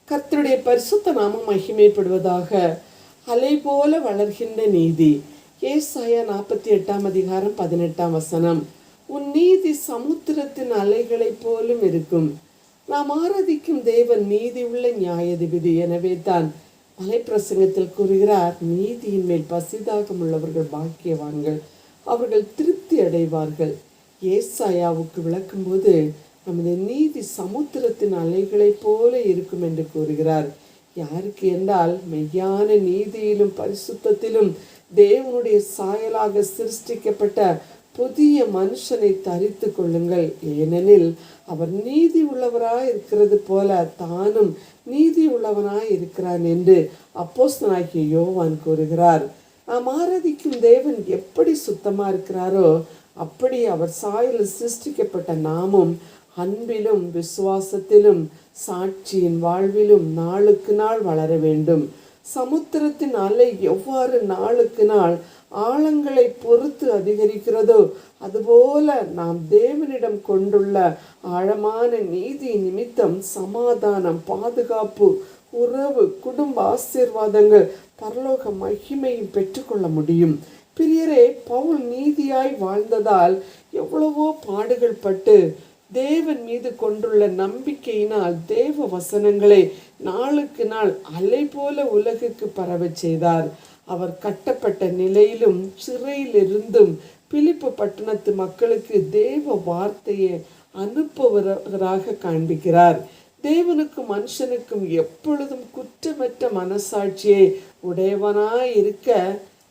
கர்த்தருடைய பரிசுத்த நாமம் மகிமைப்படுவதாக. அலை போல வளர்கின்ற நீதி. ஏசாயா 48:18. உன் நீதி சமுத்திரத்தின் அலைகளைப் போலும் இருக்கும். நாம் ஆராதிக்கும் தேவன் நீதி உள்ள நியாயாதிபதி. எனவே தான் மலைப்பிரசங்கத்தில் கூறுகிறார், நீதியின் மேல் பசிதாகம் உள்ளவர்கள் பாக்கியவான்கள், அவர்கள் திருப்தி அடைவார்கள். ஏசாயாவுக்கு விளக்கும்போது நமது நீதி சமுத்திரத்தின் அலைகளைப் போல இருக்கும் என்று கூறுகிறார். யாருக்கு என்றால், மெய்யான நீதியிலும் பரிசுத்தத்திலும் தேவனுடைய சாயலாக சிருஷ்டிக்கப்பட்ட புதிய மனுஷனை தரித்து கொள்ளுங்கள். ஏனெனில் அவர் நீதி உள்ளவராய் இருக்கிறது போல தானும் நீதி உள்ளவனாய் இருக்கிறான் என்று அப்போஸ்தலனாகிய யோவான் கூறுகிறார். நாம் ஆராதிக்கும் தேவன் எப்படி சுத்தமா இருக்கிறாரோ அப்படி அவர் சாயலில் சிருஷ்டிக்கப்பட்ட நாமும் அன்பிலும் விசுவாசத்திலும் சாட்சியின் வாழ்விலும் நாளுக்கு நாள் வளர வேண்டும். சமுத்திரத்தின் அலை எவ்வாறு நாளுக்கு நாள் ஆழங்களை பொறுத்து அதிகரிக்கிறதோ அதுபோல நாம் தேவனிடம் கொண்டுள்ள ஆழமான நீதி நிமித்தம் சமாதானம், பாதுகாப்பு, உறவு, குடும்ப ஆசீர்வாதங்கள், பரலோக மகிமையும் பெற்றுக்கொள்ள முடியும். பிரியரே, பவுல் நீதியாய் வாழ்ந்ததால் எவ்வளவோ பாடுகள் பட்டு தேவன் மீது கொண்டுள்ள நம்பிக்கையினால் தேவ வசனங்களை நாளுக்கு நாள் அலை போல உலகுக்கு பரவச் செய்தார். அவர் கட்டப்பட்ட நிலையிலும் சிறையிலிருந்தும் பிலிப்பு பட்டணத்து மக்களுக்கு தேவ வார்த்தையை அனுப்புவராக காண்பிக்கிறார். தேவனுக்கும் மனுஷனுக்கும் எப்பொழுதும் குற்றமற்ற மனசாட்சியை உடையவனாய் இருக்க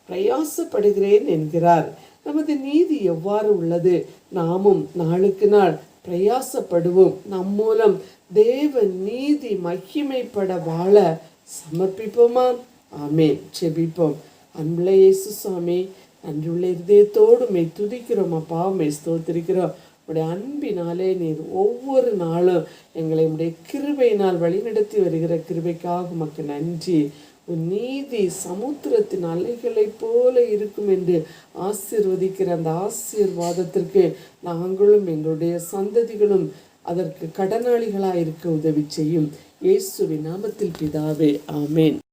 பிரயாசப்படுகிறேன் என்கிறார். நமது நீதி எவ்வாறு உள்ளது? நாமும் நாளுக்கு நாள் பிரயாசப்படுவோம். நம் மூலம் தேவ நீதி மகிமைப்பட வாழ சமர்ப்பிப்போமா? ஆமேன். செபிப்போம். அன்புள்ள இயேசு சுவாமி, நன்றியுள்ள இதயத்தோடு மெய் துதிக்கிறோம். அப்பா, மெய் ஸ்தோத்திரிக்கிறோம். உடைய அன்பினாலே நீர் ஒவ்வொரு நாளும் எங்களை உடைய கிருபையினால் வழிநடத்தி வருகிற கிருபைக்காக உமக்கு நன்றி. உன் நீதி சமுத்திரத்தின் அலைகளைப் போல இருக்கும் என்று ஆசீர்வதிக்கிற அந்த ஆசீர்வாதத்திற்கு நாங்களும் எங்களுடைய சந்ததிகளும் அதற்கு கடனாளிகளாக இருக்க உதவி செய்யும். இயேசுவின் நாமத்தில் பிதாவே, ஆமேன்.